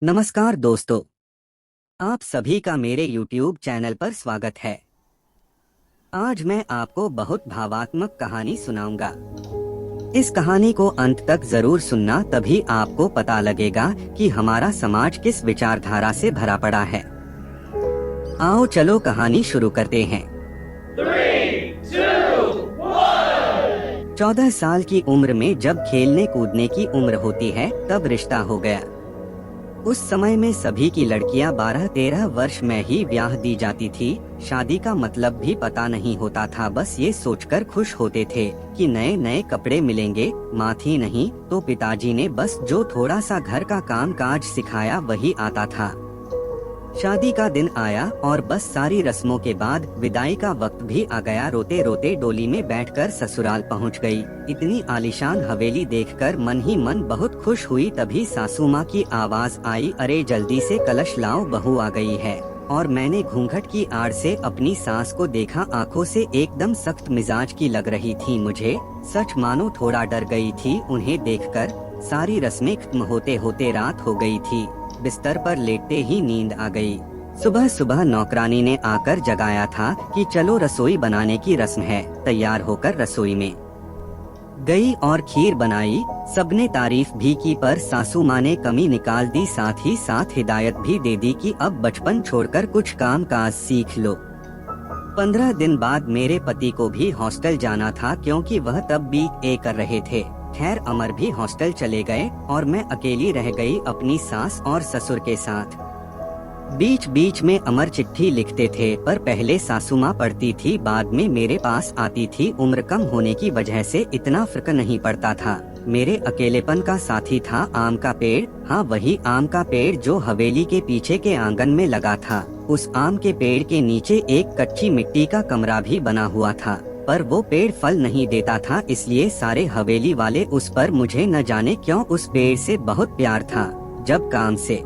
नमस्कार दोस्तों, आप सभी का मेरे YouTube चैनल पर स्वागत है। आज मैं आपको बहुत भावात्मक कहानी सुनाऊंगा। इस कहानी को अंत तक जरूर सुनना, तभी आपको पता लगेगा कि हमारा समाज किस विचारधारा से भरा पड़ा है। आओ चलो कहानी शुरू करते हैं। 3, 2, 1। 14 साल की उम्र में जब खेलने कूदने की उम्र होती है तब रिश्ता हो गया। उस समय में सभी की लड़कियां 12-13 वर्ष में ही ब्याह दी जाती थी। शादी का मतलब भी पता नहीं होता था, बस ये सोचकर खुश होते थे कि नए नए कपड़े मिलेंगे। माँ थी नहीं तो पिताजी ने बस जो थोड़ा सा घर का काम काज सिखाया वही आता था। शादी का दिन आया और बस सारी रस्मों के बाद विदाई का वक्त भी आ गया। रोते रोते डोली में बैठकर ससुराल पहुंच गई। इतनी आलीशान हवेली देखकर मन ही मन बहुत खुश हुई। तभी सासू माँ की आवाज आई, अरे जल्दी से कलश लाओ, बहू आ गई है। और मैंने घूंघट की आड़ से अपनी सास को देखा। आंखों से एकदम सख्त मिजाज की लग रही थी मुझे। सच मानो थोड़ा डर गई थी उन्हें देखकर। सारी रस्में खत्म होते होते रात हो गई थी। बिस्तर पर लेटते ही नींद आ गई। सुबह सुबह नौकरानी ने आकर जगाया था कि चलो रसोई बनाने की रस्म है। तैयार होकर रसोई में गई और खीर बनाई। सबने तारीफ भी की, पर सासू माँ ने कमी निकाल दी। साथ ही साथ हिदायत भी दे दी कि अब बचपन छोड़कर कुछ काम काज सीख लो। 15 दिन बाद मेरे पति को भी हॉस्टल जाना था, क्योंकि वह तब BA कर रहे थे। खैर अमर भी हॉस्टल चले गए और मैं अकेली रह गई अपनी सास और ससुर के साथ। बीच बीच में अमर चिट्ठी लिखते थे, पर पहले सासू माँ पढ़ती थी, बाद में मेरे पास आती थी। उम्र कम होने की वजह से इतना फर्क नहीं पड़ता था। मेरे अकेलेपन का साथी था आम का पेड़। हाँ, वही आम का पेड़ जो हवेली के पीछे के आंगन में लगा था। उस आम के पेड़ के नीचे एक कच्ची मिट्टी का कमरा भी बना हुआ था, पर वो पेड़ फल नहीं देता था, इसलिए सारे हवेली वाले उस पर मुझे न जाने क्यों उस पेड़ से बहुत प्यार था। जब काम से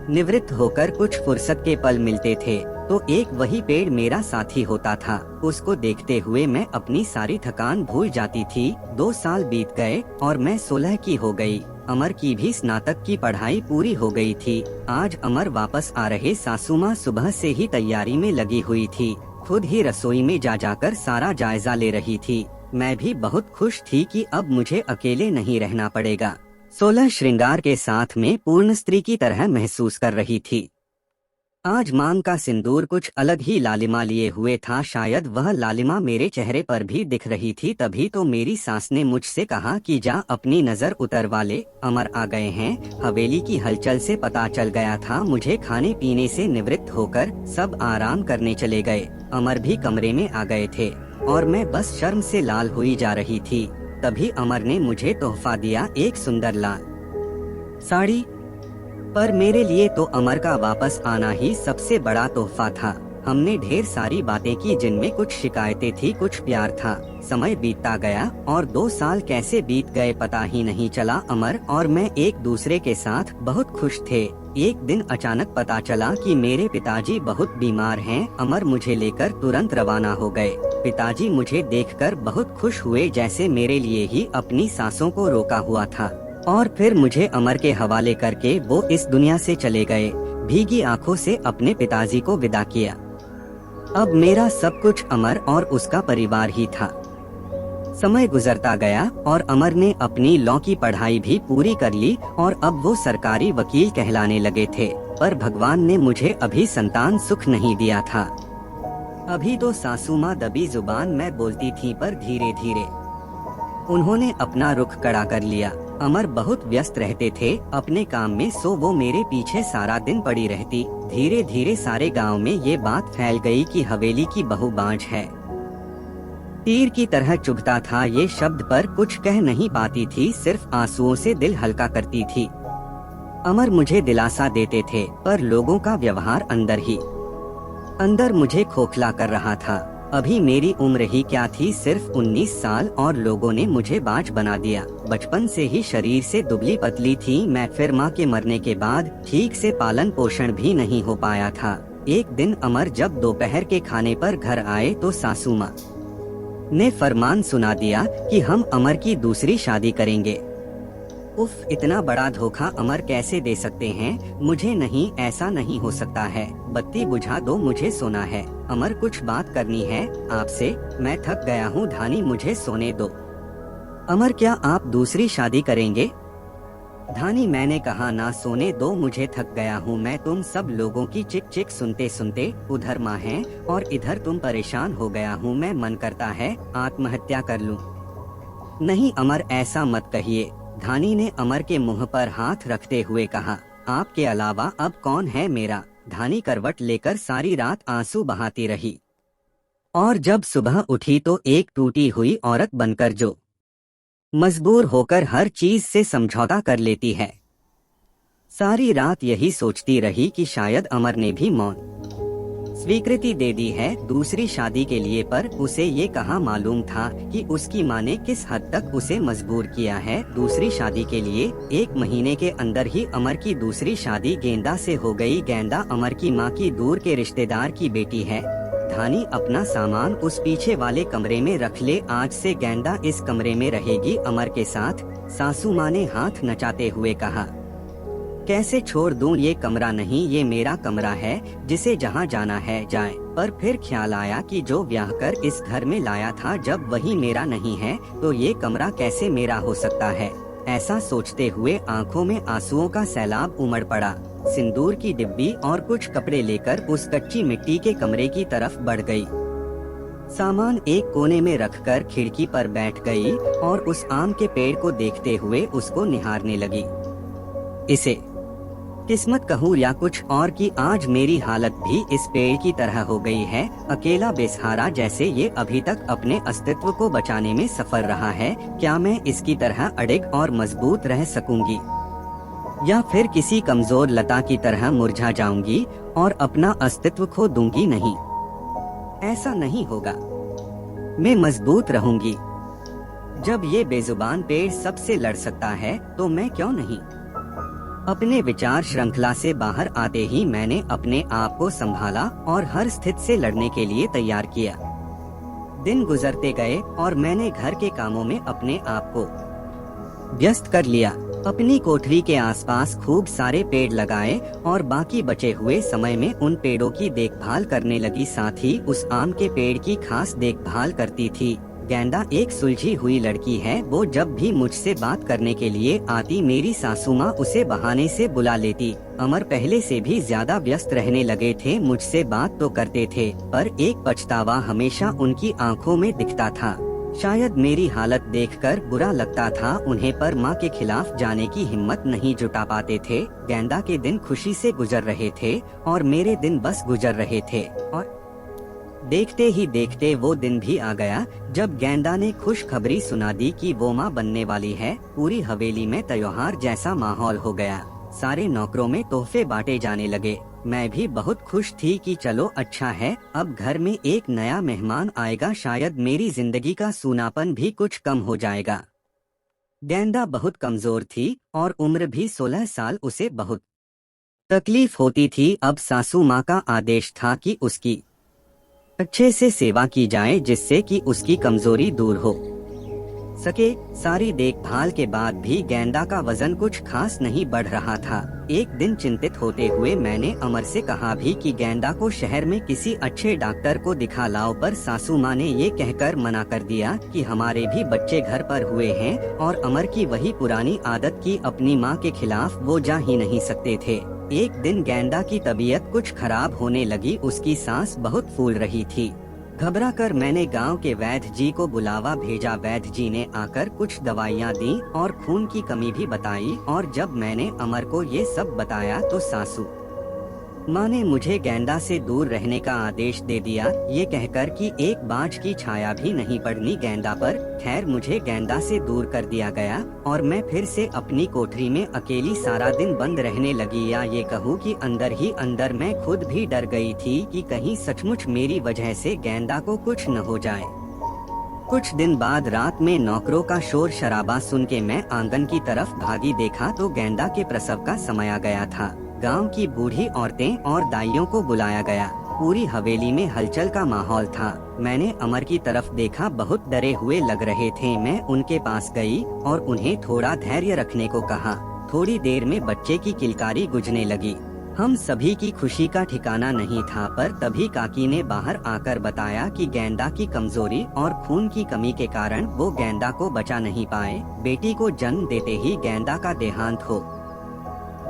निवृत्त होकर कुछ फुर्सत के पल मिलते थे तो एक वही पेड़ मेरा साथी होता था। उसको देखते हुए मैं अपनी सारी थकान भूल जाती थी। 2 साल बीत गए और मैं 16 की हो गई। अमर की भी स्नातक की पढ़ाई पूरी हो गई थी। आज अमर वापस आ रहे। सासू माँ सुबह से ही तैयारी में लगी हुई थी। खुद ही रसोई में जाकर सारा जायजा ले रही थी। मैं भी बहुत खुश थी कि अब मुझे अकेले नहीं रहना पड़ेगा। 16 श्रृंगार के साथ में पूर्ण स्त्री की तरह महसूस कर रही थी। आज मांग का सिंदूर कुछ अलग ही लालिमा लिए हुए था। शायद वह लालिमा मेरे चेहरे पर भी दिख रही थी। तभी तो मेरी सास ने मुझसे कहा कि जा अपनी नजर उतरवा ले, अमर आ गए हैं। हवेली की हलचल से पता चल गया था मुझे। खाने पीने से निवृत्त होकर सब आराम करने चले गए। अमर भी कमरे में आ गए थे और मैं बस शर्म से लाल हुई जा रही थी। तभी अमर ने मुझे तोहफा दिया, एक सुंदर लाल साड़ी। पर मेरे लिए तो अमर का वापस आना ही सबसे बड़ा तोहफा था। हमने ढेर सारी बातें की जिनमें कुछ शिकायतें थी, कुछ प्यार था। समय बीतता गया और 2 साल कैसे बीत गए पता ही नहीं चला। अमर और मैं एक दूसरे के साथ बहुत खुश थे। एक दिन अचानक पता चला कि मेरे पिताजी बहुत बीमार हैं। अमर मुझे लेकर तुरंत रवाना हो गए। पिताजी मुझे देखकर बहुत खुश हुए, जैसे मेरे लिए ही अपनी सांसों को रोका हुआ था। और फिर मुझे अमर के हवाले करके वो इस दुनिया से चले गए। भीगी आंखों से अपने पिताजी को विदा किया। अब मेरा सब कुछ अमर और उसका परिवार ही था। समय गुजरता गया और अमर ने अपनी लॉ की पढ़ाई भी पूरी कर ली और अब वो सरकारी वकील कहलाने लगे थे। पर भगवान ने मुझे अभी संतान सुख नहीं दिया था। अभी तो सासू माँ दबी जुबान में बोलती थी, पर धीरे धीरे उन्होंने अपना रुख कड़ा कर लिया। अमर बहुत व्यस्त रहते थे अपने काम में, सो वो मेरे पीछे सारा दिन पड़ी रहती। धीरे धीरे सारे गांव में ये बात फैल गई कि हवेली की बहू बांझ है। तीर की तरह चुभता था ये शब्द, पर कुछ कह नहीं पाती थी, सिर्फ आंसुओं से दिल हल्का करती थी। अमर मुझे दिलासा देते थे, पर लोगों का व्यवहार अंदर ही अंदर मुझे खोखला कर रहा था। अभी मेरी उम्र ही क्या थी, सिर्फ 19 साल, और लोगों ने मुझे बांझ बना दिया। बचपन से ही शरीर से दुबली पतली थी मैं। फिर माँ के मरने के बाद ठीक से पालन पोषण भी नहीं हो पाया था। एक दिन अमर जब दोपहर के खाने पर घर आए तो सासू माँ ने फरमान सुना दिया कि हम अमर की दूसरी शादी करेंगे। उफ, इतना बड़ा धोखा अमर कैसे दे सकते हैं? मुझे नहीं, ऐसा नहीं हो सकता है। बत्ती बुझा दो, मुझे सोना है। अमर, कुछ बात करनी है आपसे। मैं थक गया हूँ धानी, मुझे सोने दो। अमर, क्या आप दूसरी शादी करेंगे? धानी, मैंने कहा ना सोने दो, मुझे थक गया हूँ मैं तुम सब लोगों की चिक चिक सुनते सुनते। उधर माँ है और इधर तुम, परेशान हो गया हूँ मैं, मन करता है आत्महत्या कर लूं। नहीं अमर, ऐसा मत कहिए। धानी ने अमर के मुंह पर हाथ रखते हुए कहा, आपके अलावा अब कौन है मेरा? धानी करवट लेकर सारी रात आंसू बहाती रही और जब सुबह उठी तो एक टूटी हुई औरत बनकर जो मजबूर होकर हर चीज से समझौता कर लेती है। सारी रात यही सोचती रही कि शायद अमर ने भी मौन स्वीकृति दे दी है दूसरी शादी के लिए, पर उसे ये कहाँ मालूम था कि उसकी माँ ने किस हद तक उसे मजबूर किया है दूसरी शादी के लिए। 1 महीने के अंदर ही अमर की दूसरी शादी गेंदा से हो गई। गेंदा अमर की माँ की दूर के रिश्तेदार की बेटी है। धानी, अपना सामान उस पीछे वाले कमरे में रख ले, आज से गेंदा इस कमरे में रहेगी अमर के साथ। सासू माँ ने हाथ नचाते हुए कहा, कैसे छोड़ दूं ये कमरा? नहीं, ये मेरा कमरा है, जिसे जहां जाना है जाए। पर फिर ख्याल आया कि जो ब्याह कर इस घर में लाया था, जब वही मेरा नहीं है तो ये कमरा कैसे मेरा हो सकता है? ऐसा सोचते हुए आंखों में आंसुओं का सैलाब उमड़ पड़ा। सिंदूर की डिब्बी और कुछ कपड़े लेकर उस कच्ची मिट्टी के कमरे की तरफ बढ़ गई। सामान एक कोने में रखकर खिड़की पर बैठ गई और उस आम के पेड़ को देखते हुए उसको निहारने लगी। इसे किस्मत कहूँ या कुछ और की आज मेरी हालत भी इस पेड़ की तरह हो गई है, अकेला बेसहारा, जैसे ये अभी तक अपने अस्तित्व को बचाने में सफल रहा है। क्या मैं इसकी तरह अडिग और मजबूत रह सकूंगी या फिर किसी कमजोर लता की तरह मुरझा जाऊंगी और अपना अस्तित्व खो दूंगी? नहीं, ऐसा नहीं होगा। मैं मजबूत रहूंगी। जब ये बेजुबान पेड़ सबसे लड़ सकता है तो मैं क्यों नहीं? अपने विचार श्रृंखला से बाहर आते ही मैंने अपने आप को संभाला और हर स्थिति से लड़ने के लिए तैयार किया। दिन गुजरते गए और मैंने घर के कामों में अपने आप को व्यस्त कर लिया। अपनी कोठरी के आसपास खूब सारे पेड़ लगाए और बाकी बचे हुए समय में उन पेड़ों की देखभाल करने लगी। साथ ही उस आम के पेड़ की खास देखभाल करती थी। गेंदा एक सुलझी हुई लड़की है, वो जब भी मुझसे बात करने के लिए आती मेरी सासू माँ उसे बहाने से बुला लेती। अमर पहले से भी ज्यादा व्यस्त रहने लगे थे, मुझसे बात तो करते थे पर एक पछतावा हमेशा उनकी आंखों में दिखता था। शायद मेरी हालत देखकर बुरा लगता था उन्हें, पर माँ के खिलाफ जाने की हिम्मत नहीं जुटा पाते थे। गेंदा के दिन खुशी से गुजर रहे थे और मेरे दिन बस गुजर रहे थे और देखते ही देखते वो दिन भी आ गया जब गेंदा ने खुशखबरी सुना दी कि वो माँ बनने वाली है। पूरी हवेली में त्योहार जैसा माहौल हो गया। सारे नौकरों में तोहफे बांटे जाने लगे। मैं भी बहुत खुश थी कि चलो अच्छा है, अब घर में एक नया मेहमान आएगा, शायद मेरी जिंदगी का सूनापन भी कुछ कम हो जाएगा। गेंदा बहुत कमजोर थी और उम्र भी 16 साल, उसे बहुत तकलीफ होती थी। अब सासू माँ का आदेश था कि उसकी अच्छे से सेवा की जाए जिससे कि उसकी कमजोरी दूर हो सके। सारी देखभाल के बाद भी गेंदा का वजन कुछ खास नहीं बढ़ रहा था। एक दिन चिंतित होते हुए मैंने अमर से कहा भी कि गेंदा को शहर में किसी अच्छे डॉक्टर को दिखा लाओ, पर सासू माँ ने ये कहकर मना कर दिया कि हमारे भी बच्चे घर पर हुए हैं और अमर की वही पुरानी आदत की अपनी माँ के खिलाफ वो जा ही नहीं सकते थे। एक दिन गेंदा की तबीयत कुछ खराब होने लगी, उसकी सांस बहुत फूल रही थी। घबरा कर मैंने गांव के वैद्य जी को बुलावा भेजा। वैद्य जी ने आकर कुछ दवाइयां दी और खून की कमी भी बताई, और जब मैंने अमर को ये सब बताया तो सासू माँ ने मुझे गेंदा से दूर रहने का आदेश दे दिया, ये कहकर कि एक बाज की छाया भी नहीं पड़नी गेंदा पर। खैर, मुझे गेंदा से दूर कर दिया गया और मैं फिर से अपनी कोठरी में अकेली सारा दिन बंद रहने लगी। या ये कहूँ कि अंदर ही अंदर मैं खुद भी डर गई थी कि कहीं सचमुच मेरी वजह से गेंदा को कुछ न हो जाए। कुछ दिन बाद रात में नौकरों का शोर शराबा सुन के मैं आंगन की तरफ भागी, देखा तो गेंदा के प्रसव का समय आ गया था। गांव की बूढ़ी औरतें और दाइयों को बुलाया गया। पूरी हवेली में हलचल का माहौल था। मैंने अमर की तरफ देखा, बहुत डरे हुए लग रहे थे। मैं उनके पास गई और उन्हें थोड़ा धैर्य रखने को कहा। थोड़ी देर में बच्चे की किलकारी गूंजने लगी। हम सभी की खुशी का ठिकाना नहीं था, पर तभी काकी ने बाहर आकर बताया कि गेंदा की कमजोरी और खून की कमी के कारण वो गेंदा को बचा नहीं पाए। बेटी को जन्म देते ही गेंदा का देहांत हो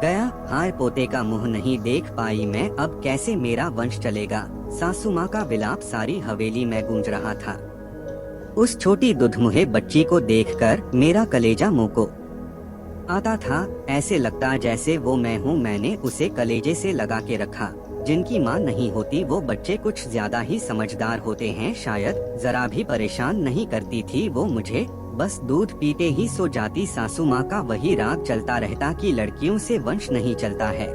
गया। हाय, पोते का मुंह नहीं देख पाई मैं, अब कैसे मेरा वंश चलेगा। सासू माँ का विलाप सारी हवेली में गूंज रहा था। उस छोटी दुधमुहे बच्ची को देखकर मेरा कलेजा मुंह को आता था। ऐसे लगता जैसे वो मैं हूँ। मैंने उसे कलेजे से लगा के रखा। जिनकी माँ नहीं होती वो बच्चे कुछ ज्यादा ही समझदार होते हैं शायद। जरा भी परेशान नहीं करती थी वो मुझे, बस दूध पीते ही सो जाती। सासू माँ का वही राग चलता रहता कि लड़कियों से वंश नहीं चलता है,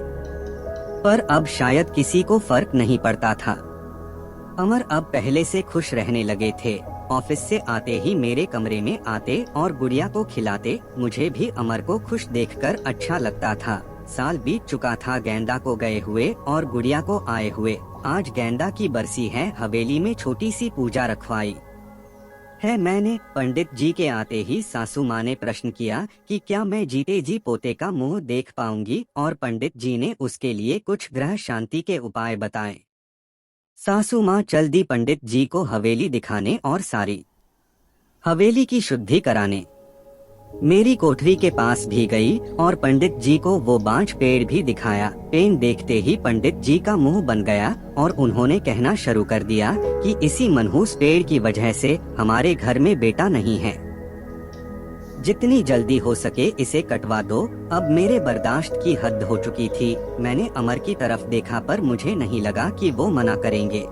पर अब शायद किसी को फर्क नहीं पड़ता था। अमर अब पहले से खुश रहने लगे थे। ऑफिस से आते ही मेरे कमरे में आते और गुड़िया को खिलाते। मुझे भी अमर को खुश देखकर अच्छा लगता था। साल बीत चुका था गेंदा को गए हुए और गुड़िया को आए हुए। आज गेंदा की बरसी है। हवेली में छोटी सी पूजा रखवाई है मैंने। पंडित जी के आते ही सासू माँ ने प्रश्न किया कि क्या मैं जीते जी पोते का मुंह देख पाऊंगी, और पंडित जी ने उसके लिए कुछ ग्रह शांति के उपाय बताए। सासू माँ चल दी पंडित जी को हवेली दिखाने और सारी हवेली की शुद्धि कराने। मेरी कोठरी के पास भी गई और पंडित जी को वो बांझ पेड़ भी दिखाया। पेड़ देखते ही पंडित जी का मुंह बन गया और उन्होंने कहना शुरू कर दिया कि इसी मनहूस पेड़ की वजह से हमारे घर में बेटा नहीं है। जितनी जल्दी हो सके इसे कटवा दो। अब मेरे बर्दाश्त की हद हो चुकी थी। मैंने अमर की तरफ देखा, पर मुझे नहीं लगा कि वो मना करेंगे,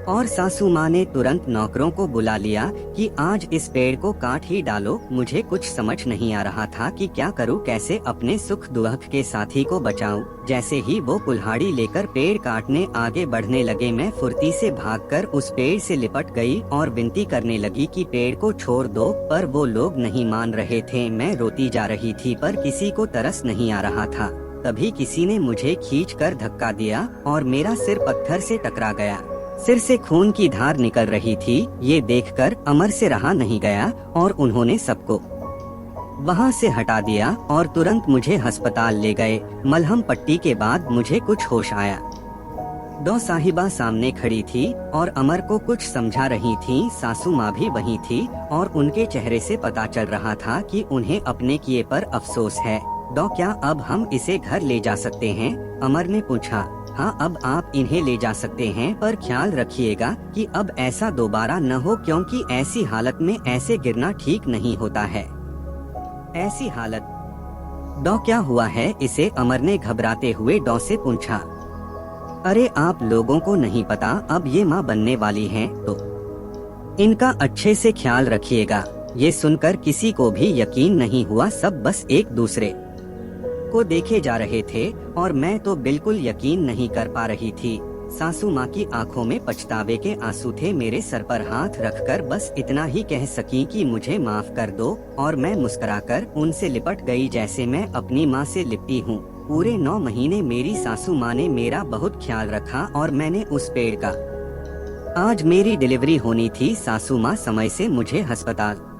और सासू माँ ने तुरंत नौकरों को बुला लिया कि आज इस पेड़ को काट ही डालो। मुझे कुछ समझ नहीं आ रहा था कि क्या करूँ, कैसे अपने सुख दुख के साथी को बचाऊं। जैसे ही वो कुल्हाड़ी लेकर पेड़ काटने आगे बढ़ने लगे, मैं फुर्ती से भागकर उस पेड़ से लिपट गई और विनती करने लगी कि पेड़ को छोड़ दो, पर वो लोग नहीं मान रहे थे। मैं रोती जा रही थी, पर किसी को तरस नहीं आ रहा था। तभी किसी ने मुझे खींचकर धक्का दिया और मेरा सिर पत्थर से टकरा गया। सिर से खून की धार निकल रही थी। ये देखकर अमर से रहा नहीं गया और उन्होंने सबको वहां से हटा दिया और तुरंत मुझे अस्पताल ले गए। मलहम पट्टी के बाद मुझे कुछ होश आया। दो साहिबा सामने खड़ी थी और अमर को कुछ समझा रही थीं। सासू माँ भी वहीं थी और उनके चेहरे से पता चल रहा था कि उन्हें अपने किए पर अफसोस है। दो, क्या अब हम इसे घर ले जा सकते हैं? अमर ने पूछा। हाँ, अब आप इन्हें ले जा सकते हैं, पर ख्याल रखिएगा कि अब ऐसा दोबारा न हो, क्योंकि ऐसी हालत में ऐसे गिरना ठीक नहीं होता है। ऐसी हालत? डॉ, क्या हुआ है इसे? अमर ने घबराते हुए डॉ से पूछा। अरे आप लोगों को नहीं पता, अब ये माँ बनने वाली हैं, तो इनका अच्छे से ख्याल रखिएगा। ये सुनकर किसी को भी यकीन नहीं हुआ। सब बस एक दूसरे को देखे जा रहे थे और मैं तो बिल्कुल यकीन नहीं कर पा रही थी। सासू माँ की आंखों में पछतावे के आंसू थे। मेरे सर पर हाथ रखकर बस इतना ही कह सकी कि मुझे माफ कर दो, और मैं मुस्कुराकर उनसे लिपट गई जैसे मैं अपनी माँ से लिपटी हूँ। पूरे 9 महीने मेरी सासू माँ ने मेरा बहुत ख्याल रखा और मैंने उस पेड़ का। आज मेरी डिलीवरी होनी थी। सासू माँ समय से मुझे अस्पताल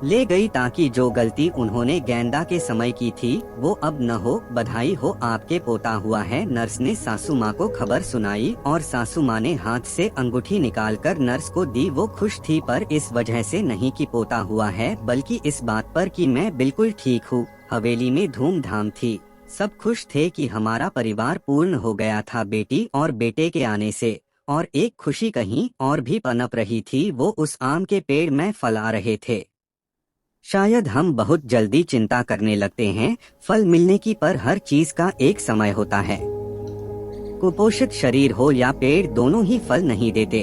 ले गई ताकि जो गलती उन्होंने गेंदा के समय की थी वो अब न हो। बधाई हो, आपके पोता हुआ है। नर्स ने सासू माँ को खबर सुनाई और सासू माँ ने हाथ से अंगूठी निकालकर नर्स को दी। वो खुश थी, पर इस वजह से नहीं कि पोता हुआ है, बल्कि इस बात पर कि मैं बिल्कुल ठीक हूँ। हवेली में धूमधाम थी। सब खुश थे कि हमारा परिवार पूर्ण हो गया था बेटी और बेटे के आने से। और एक खुशी कहीं और भी पनप रही थी, वो उस आम के पेड़ में फल आ रहे थे। शायद हम बहुत जल्दी चिंता करने लगते हैं फल मिलने की, पर हर चीज का एक समय होता है। कुपोषित शरीर हो या पेड़, दोनों ही फल नहीं देते।